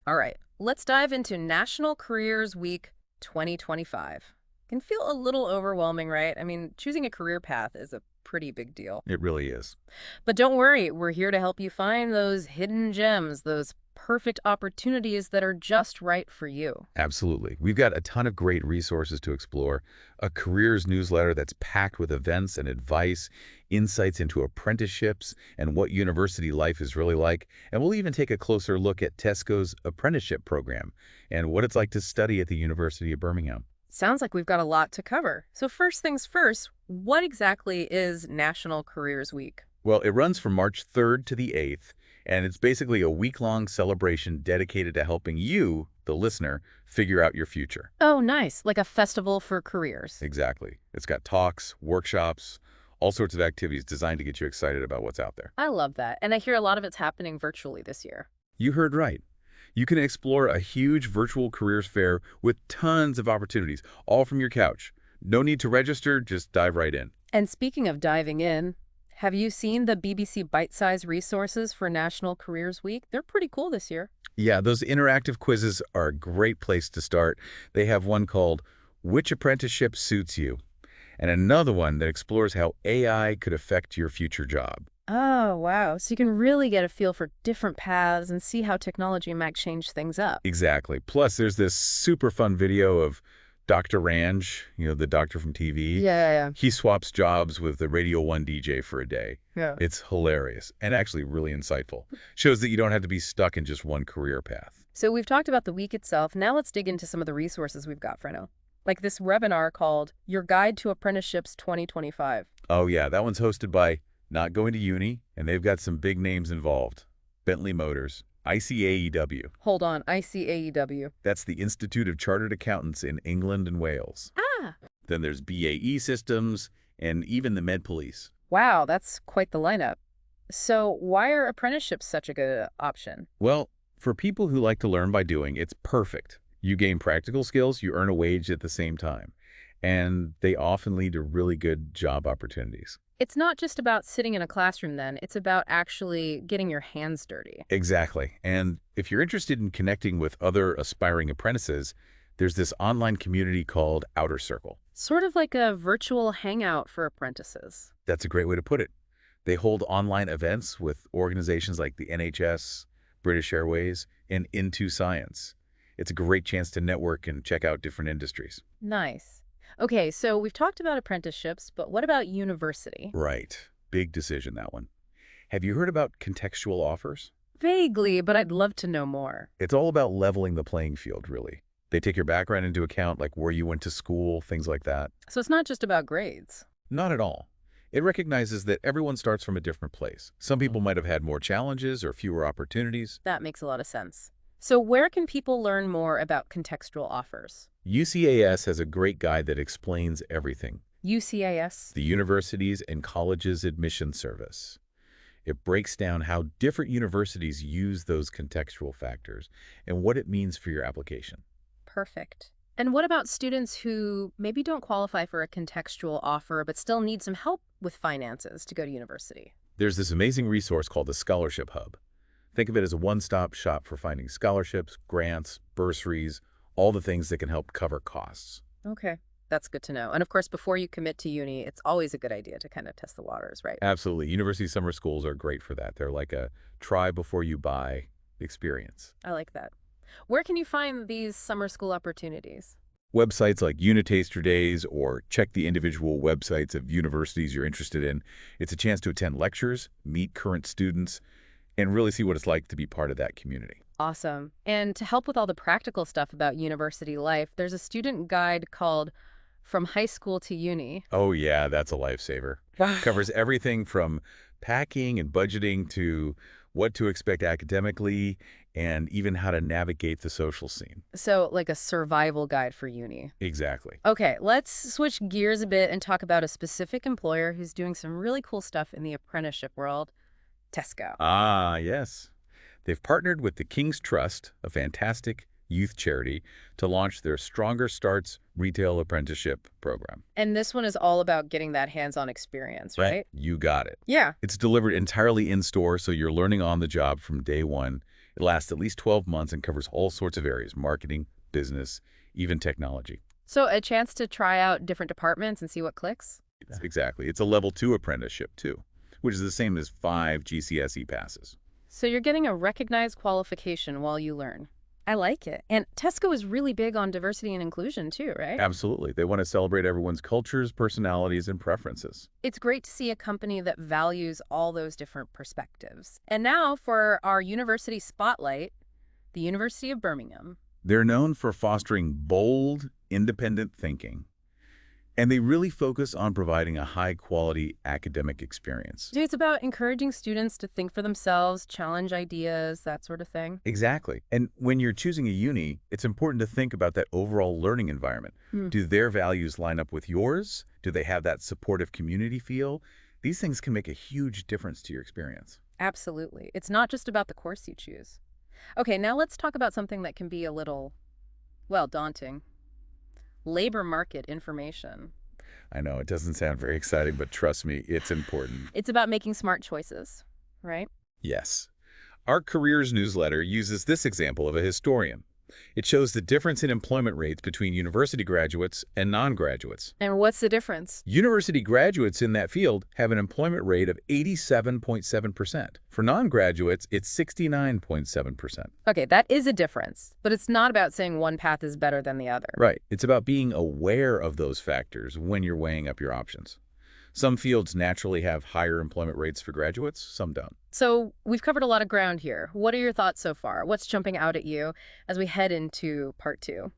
All right, let's dive into National Careers Week 2025. Can feel a little overwhelming, right? I mean, choosing a career path is a pretty big deal. It really is. But don't worry, we're here to help you find those hidden gems, those perfect opportunities that are just right for you. Absolutely. We've got a ton of great resources to explore, a careers newsletter that's packed with events and advice, insights into apprenticeships and what university life is really like, and we'll even take a closer look at Tesco's apprenticeship program and what it's like to study at the University of Birmingham. Sounds like we've got a lot to cover. So first things first, what exactly is National Careers Week? Well, it runs from March 3rd to the 8th, and it's basically a week-long celebration dedicated to helping you, the listener, figure out your future. Oh, nice, like a festival for careers. Exactly. It's got talks, workshops, all sorts of activities designed to get you excited about what's out there. I love that. And I hear a lot of it's happening virtually this year. You heard right. You can explore a huge virtual careers fair with tons of opportunities, all from your couch. No need to register, just dive right in. And speaking of diving in, have you seen the BBC Bite-sized resources for National Careers Week? They're pretty cool this year. Yeah, those interactive quizzes are a great place to start. They have one called Which Apprenticeship Suits You? And another one that explores how AI could affect your future job. Oh, wow. So you can really get a feel for different paths and see how technology might change things up. Exactly. Plus, there's this super fun video of Dr. Ranj, the doctor from TV. Yeah. He swaps jobs with the Radio 1 DJ for a day. Yeah. It's hilarious and actually really insightful. Shows that you don't have to be stuck in just one career path. So we've talked about the week itself. Now let's dig into some of the resources we've got for now. Like this webinar called Your Guide to Apprenticeships 2025. Oh, yeah, that one's hosted by Not Going to Uni, and they've got some big names involved. Bentley Motors, ICAEW. Hold on, ICAEW. That's the Institute of Chartered Accountants in England and Wales. Ah, Then there's BAE Systems and even the Med Police. wow, that's quite the lineup. So why are apprenticeships such a good option? Well, for people who like to learn by doing, it's perfect. You gain practical skills, you earn a wage at the same time. And they often lead to really good job opportunities. It's not just about sitting in a classroom then, it's about actually getting your hands dirty. Exactly. And if you're interested in connecting with other aspiring apprentices, there's this online community called Outer Circle. Sort of like a virtual hangout for apprentices. That's a great way to put it. They hold online events with organizations like the NHS, British Airways, and Into Science. It's a great chance to network and check out different industries. Nice. Okay, so we've talked about apprenticeships, but what about university? Right. Big decision, that one. Have you heard about contextual offers? Vaguely, but I'd love to know more. It's all about leveling the playing field, really. They take your background into account, like where you went to school, things like that. So it's not just about grades. Not at all. It recognizes that everyone starts from a different place. Some people might have had more challenges or fewer opportunities. That makes a lot of sense. So where can people learn more about contextual offers? UCAS has a great guide that explains everything. UCAS? The Universities and Colleges Admission Service. It breaks down how different universities use those contextual factors and what it means for your application. Perfect. And what about students who maybe don't qualify for a contextual offer but still need some help with finances to go to university? There's this amazing resource called the Scholarship Hub. Think of it as a one-stop shop for finding scholarships, grants, bursaries, all the things that can help cover costs. Okay, that's good to know. And of course, before you commit to uni, it's always a good idea to kind of test the waters, right? Absolutely. University summer schools are great for that. They're like a try before you buy experience. I like that. Where can you find these summer school opportunities? Websites like Unitaster Days or check the individual websites of universities you're interested in. It's a chance to attend lectures, meet current students, and really see what it's like to be part of that community. Awesome. And to help with all the practical stuff about university life, there's a student guide called From High School to Uni. Oh yeah, that's a lifesaver. Covers everything from packing and budgeting to what to expect academically and even how to navigate the social scene. So like a survival guide for uni. Exactly. Okay, let's switch gears a bit and talk about a specific employer who's doing some really cool stuff in the apprenticeship world, Tesco. Ah, yes. They've partnered with the King's Trust, a fantastic youth charity, to launch their Stronger Starts retail apprenticeship program. And this one is all about getting that hands-on experience, right? You got it. Yeah. It's delivered entirely in-store, so you're learning on the job from day one. It lasts at least 12 months and covers all sorts of areas: marketing, business, even technology. So a chance to try out different departments and see what clicks? Exactly. It's a level 2 apprenticeship, too, which is the same as 5 GCSE passes. So you're getting a recognized qualification while you learn. I like it. And Tesco is really big on diversity and inclusion too, right? Absolutely. They want to celebrate everyone's cultures, personalities, and preferences. It's great to see a company that values all those different perspectives. And now for our university spotlight, the University of Birmingham. They're known for fostering bold, independent thinking, and they really focus on providing a high-quality academic experience. So it's about encouraging students to think for themselves, challenge ideas, that sort of thing. Exactly. And when you're choosing a uni, it's important to think about that overall learning environment. Hmm. Do their values line up with yours? Do they have that supportive community feel? These things can make a huge difference to your experience. Absolutely. It's not just about the course you choose. Okay, now let's talk about something that can be a little, well, daunting. Labor market information. I know it doesn't sound very exciting, but trust me, it's important. It's about making smart choices, right? Yes. Our careers newsletter uses this example of a historian. It shows the difference in employment rates between university graduates and non-graduates. And what's the difference? University graduates in that field have an employment rate of 87.7%. For non-graduates, it's 69.7%. Okay, that is a difference, but it's not about saying one path is better than the other. Right. It's about being aware of those factors when you're weighing up your options. Some fields naturally have higher employment rates for graduates, some don't. So we've covered a lot of ground here. What are your thoughts so far? What's jumping out at you as we head into part 2?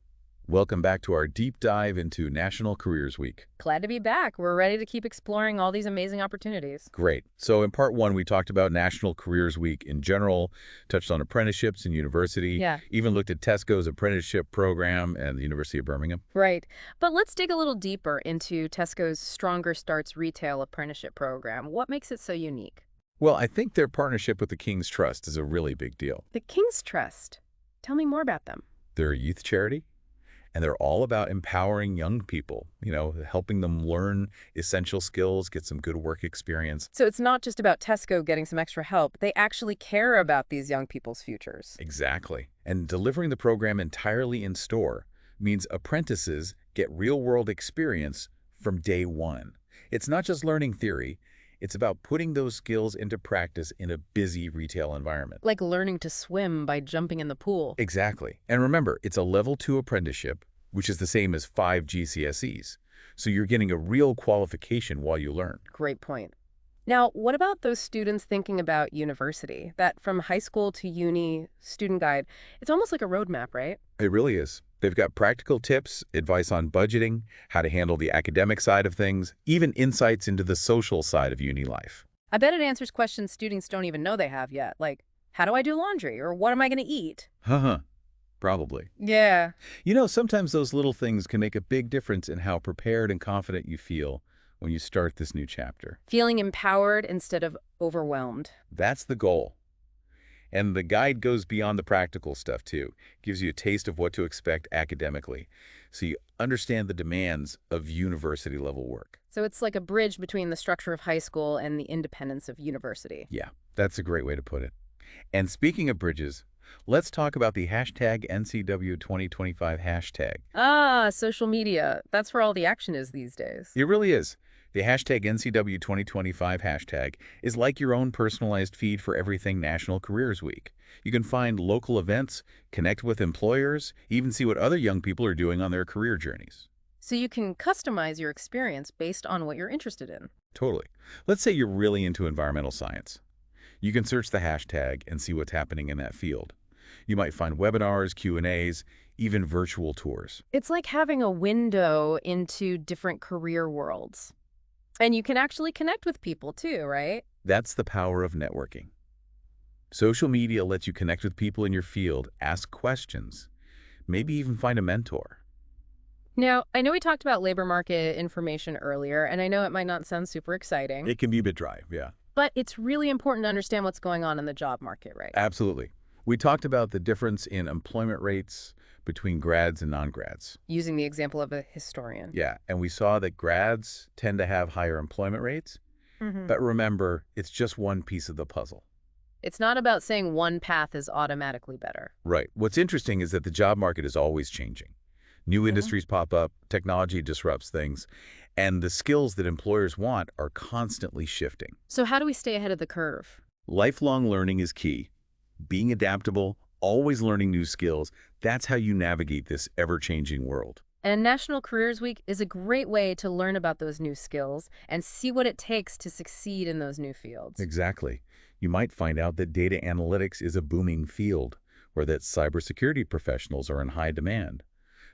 Welcome back to our deep dive into National Careers Week. Glad to be back. We're ready to keep exploring all these amazing opportunities. Great. So in part 1, we talked about National Careers Week in general, touched on apprenticeships in university, Yeah. even looked at Tesco's apprenticeship program and the University of Birmingham. Right. But let's dig a little deeper into Tesco's Stronger Starts retail apprenticeship program. What makes it so unique? Well, I think their partnership with the King's Trust is a really big deal. The King's Trust. Tell me more about them. They're a youth charity, and they're all about empowering young people, helping them learn essential skills, get some good work experience. So it's not just about Tesco getting some extra help. They actually care about these young people's futures. Exactly. And delivering the program entirely in store means apprentices get real-world experience from day one. It's not just learning theory. It's about putting those skills into practice in a busy retail environment. Like learning to swim by jumping in the pool. Exactly. And remember, it's a level 2 apprenticeship, which is the same as 5 GCSEs. So you're getting a real qualification while you learn. Great point. Now, what about those students thinking about university? That from high school to uni student guide, it's almost like a roadmap, right? It really is. They've got practical tips, advice on budgeting, how to handle the academic side of things, even insights into the social side of uni life. I bet it answers questions students don't even know they have yet, like, how do I do laundry? Or what am I going to eat? Probably. Yeah. Sometimes those little things can make a big difference in how prepared and confident you feel when you start this new chapter. Feeling empowered instead of overwhelmed. That's the goal. And the guide goes beyond the practical stuff, too. Gives you a taste of what to expect academically, so you understand the demands of university-level work. So it's like a bridge between the structure of high school and the independence of university. Yeah, that's a great way to put it. And speaking of bridges, let's talk about the hashtag NCW 2025 hashtag. Ah, social media. That's where all the action is these days. It really is. The hashtag NCW 2025 hashtag is like your own personalized feed for everything National Careers Week. You can find local events, connect with employers, even see what other young people are doing on their career journeys. So you can customize your experience based on what you're interested in. Totally. Let's say you're really into environmental science. You can search the hashtag and see what's happening in that field. You might find webinars, Q&As, even virtual tours. It's like having a window into different career worlds. And you can actually connect with people too, right? That's the power of networking. Social media lets you connect with people in your field, ask questions, maybe even find a mentor. Now, I know we talked about labor market information earlier, and I know it might not sound super exciting. It can be a bit dry, yeah. But it's really important to understand what's going on in the job market, right? Absolutely. We talked about the difference in employment rates between grads and non-grads. Using the example of a historian. Yeah, and we saw that grads tend to have higher employment rates. But remember, it's just one piece of the puzzle. It's not about saying one path is automatically better. Right. What's interesting is that the job market is always changing. New Mhm. industries pop up, technology disrupts things, and the skills that employers want are constantly shifting. So how do we stay ahead of the curve? Lifelong learning is key. Being adaptable, always learning new skills, that's how you navigate this ever-changing world. And National Careers Week is a great way to learn about those new skills and see what it takes to succeed in those new fields. Exactly. You might find out that data analytics is a booming field, or that cybersecurity professionals are in high demand.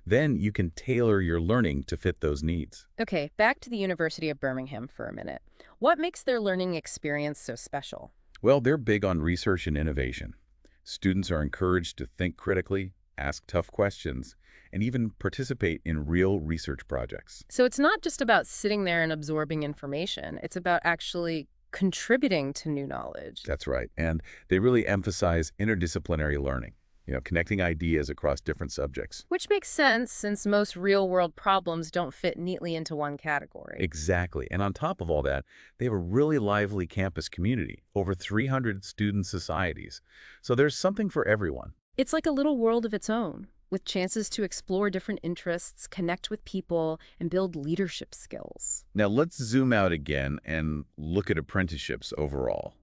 Then you can tailor your learning to fit those needs. Okay, back to the University of Birmingham for a minute. What makes their learning experience so special? Well, they're big on research and innovation. Students are encouraged to think critically, ask tough questions, and even participate in real research projects. So it's not just about sitting there and absorbing information. It's about actually contributing to new knowledge. That's right. And they really emphasize interdisciplinary learning, connecting ideas across different subjects. Which makes sense since most real-world problems don't fit neatly into one category. Exactly. And on top of all that, they have a really lively campus community, over 300 student societies. So there's something for everyone. It's like a little world of its own, with chances to explore different interests, connect with people, and build leadership skills. Now let's zoom out again and look at apprenticeships overall.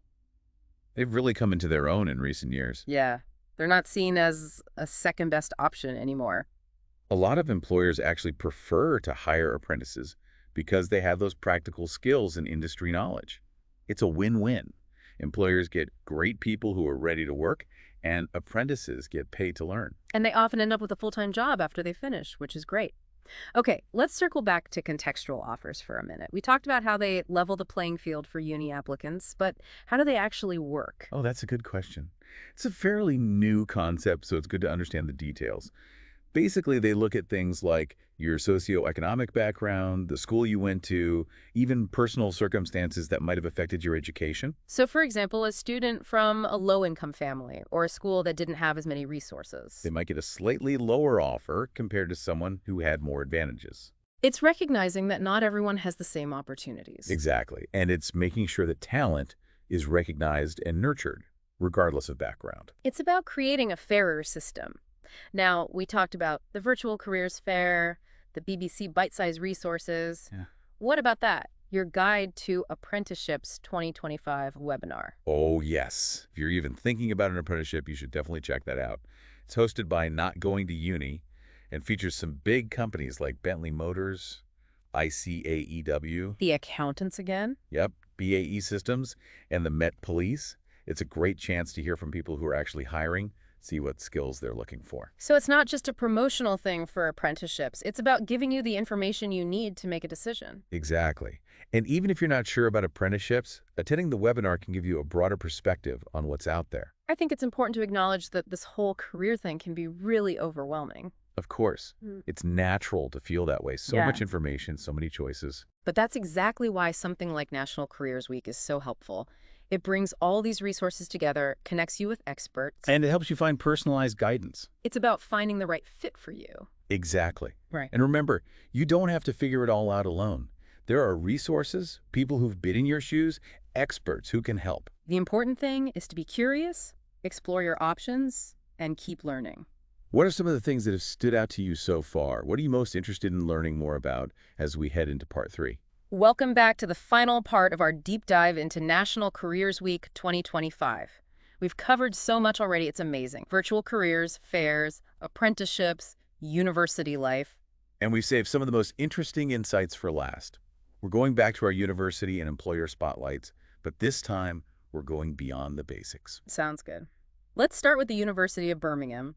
They've really come into their own in recent years. Yeah, they're not seen as a second best option anymore. A lot of employers actually prefer to hire apprentices because they have those practical skills and industry knowledge. It's a win-win. Employers get great people who are ready to work, and apprentices get paid to learn. And they often end up with a full-time job after they finish, which is great. Okay, let's circle back to contextual offers for a minute. We talked about how they level the playing field for uni applicants, but how do they actually work? Oh, that's a good question. It's a fairly new concept, so it's good to understand the details. Basically, they look at things like your socioeconomic background, the school you went to, even personal circumstances that might have affected your education. So, for example, a student from a low-income family or a school that didn't have as many resources. They might get a slightly lower offer compared to someone who had more advantages. It's recognizing that not everyone has the same opportunities. Exactly. And it's making sure that talent is recognized and nurtured, regardless of background. It's about creating a fairer system. Now, we talked about the Virtual Careers Fair, the BBC Bite-Size Resources. Yeah. What about that? Your Guide to Apprenticeships 2025 webinar. Oh, yes. If you're even thinking about an apprenticeship, you should definitely check that out. It's hosted by Not Going to Uni and features some big companies like Bentley Motors, ICAEW, The accountants again? yep, BAE Systems, and the Met Police. It's a great chance to hear from people who are actually hiring, see what skills they're looking for. So it's not just a promotional thing for apprenticeships. It's about giving you the information you need to make a decision. Exactly. And even if you're not sure about apprenticeships, attending the webinar can give you a broader perspective on what's out there. I think it's important to acknowledge that this whole career thing can be really overwhelming. Of course, Mm. it's natural to feel that way. So much information, so many choices. But that's exactly why something like National Careers Week is so helpful. It brings all these resources together, connects you with experts. And it helps you find personalized guidance. It's about finding the right fit for you. Exactly. Right. And remember, you don't have to figure it all out alone. There are resources, people who've been in your shoes, experts who can help. The important thing is to be curious, explore your options, and keep learning. What are some of the things that have stood out to you so far? What are you most interested in learning more about as we head into part 3? Welcome back to the final part of our deep dive into National Careers Week 2025. We've covered so much already, it's amazing. Virtual careers, fairs, apprenticeships, university life. And we've saved some of the most interesting insights for last. We're going back to our university and employer spotlights, but this time we're going beyond the basics. Sounds good. Let's start with the University of Birmingham.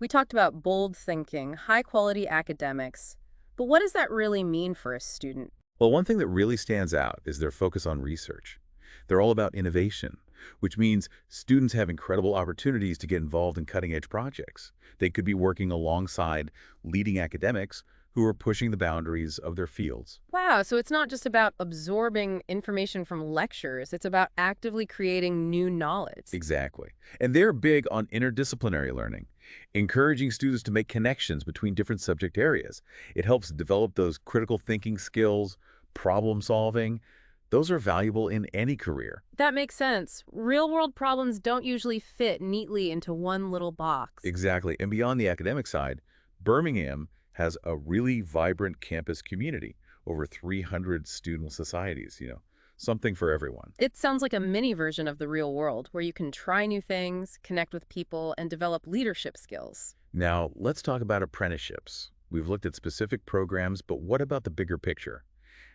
We talked about bold thinking, high-quality academics, but what does that really mean for a student? Well, one thing that really stands out is their focus on research. They're all about innovation, which means students have incredible opportunities to get involved in cutting-edge projects. They could be working alongside leading academics who are pushing the boundaries of their fields. Wow, so it's not just about absorbing information from lectures, it's about actively creating new knowledge. Exactly. And they're big on interdisciplinary learning, encouraging students to make connections between different subject areas. It helps develop those critical thinking skills, problem solving, Those are valuable in any career. That makes sense. Real-world problems don't usually fit neatly into one little box. Exactly. And beyond the academic side, Birmingham has a really vibrant campus community, over 300 student societies, something for everyone. It sounds like a mini version of the real world, where you can try new things, connect with people, and develop leadership skills. Now, let's talk about apprenticeships. We've looked at specific programs, but what about the bigger picture?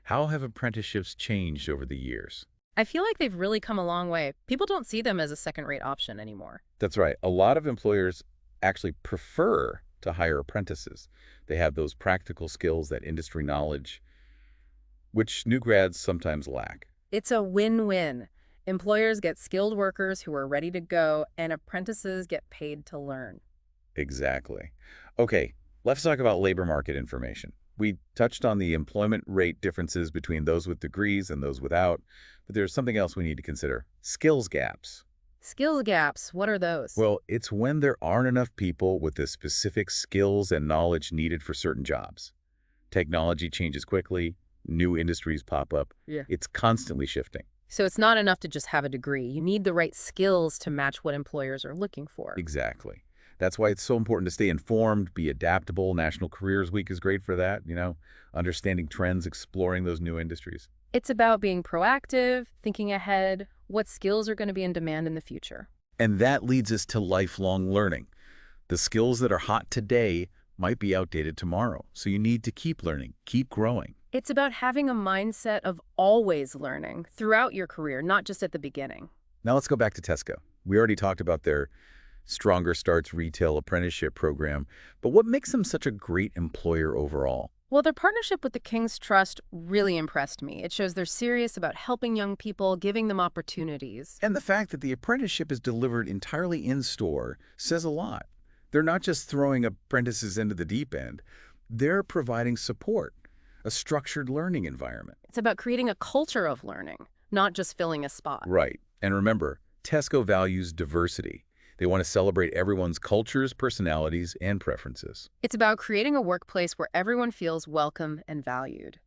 How have apprenticeships changed over the years? I feel like they've really come a long way. People don't see them as a second-rate option anymore. That's right. A lot of employers actually prefer to hire apprentices. They have those practical skills, that industry knowledge, which new grads sometimes lack. It's a win-win. Employers get skilled workers who are ready to go, and apprentices get paid to learn. Exactly. Okay, let's talk about labor market information. We touched on the employment rate differences between those with degrees and those without, but there's something else we need to consider: skills gaps. Skill gaps, what are those? Well, it's when there aren't enough people with the specific skills and knowledge needed for certain jobs. Technology changes quickly, new industries pop up. Yeah. It's constantly shifting. So it's not enough to just have a degree. You need the right skills to match what employers are looking for. Exactly. That's why it's so important to stay informed, be adaptable. National Careers Week is great for that, understanding trends, exploring those new industries. It's about being proactive, thinking ahead, what skills are going to be in demand in the future. And that leads us to lifelong learning. The skills that are hot today might be outdated tomorrow, so you need to keep learning, keep growing. It's about having a mindset of always learning throughout your career, not just at the beginning. Now let's go back to Tesco. We already talked about their Stronger Starts retail apprenticeship program, but what makes them such a great employer overall? Well, their partnership with the King's Trust really impressed me. It shows they're serious about helping young people, giving them opportunities. And the fact that the apprenticeship is delivered entirely in-store says a lot. They're not just throwing apprentices into the deep end. They're providing support, a structured learning environment. It's about creating a culture of learning, not just filling a spot. Right. And remember, Tesco values diversity. They want to celebrate everyone's cultures, personalities, and preferences. It's about creating a workplace where everyone feels welcome and valued.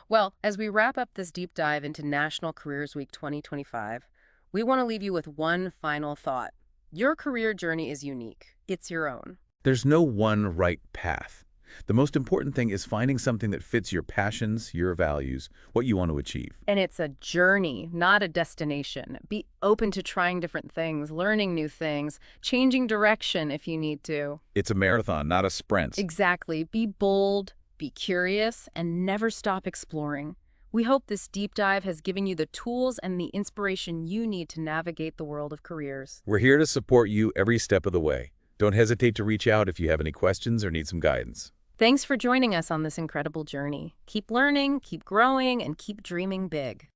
Well, as we wrap up this deep dive into National Careers Week 2025, we want to leave you with one final thought. Your career journey is unique. It's your own. There's no one right path. The most important thing is finding something that fits your passions, your values, what you want to achieve. And it's a journey, not a destination. Be open to trying different things, learning new things, changing direction if you need to. It's a marathon, not a sprint. Exactly. Be bold, be curious, and never stop exploring. We hope this deep dive has given you the tools and the inspiration you need to navigate the world of careers. We're here to support you every step of the way. Don't hesitate to reach out if you have any questions or need some guidance. Thanks for joining us on this incredible journey. Keep learning, keep growing, and keep dreaming big.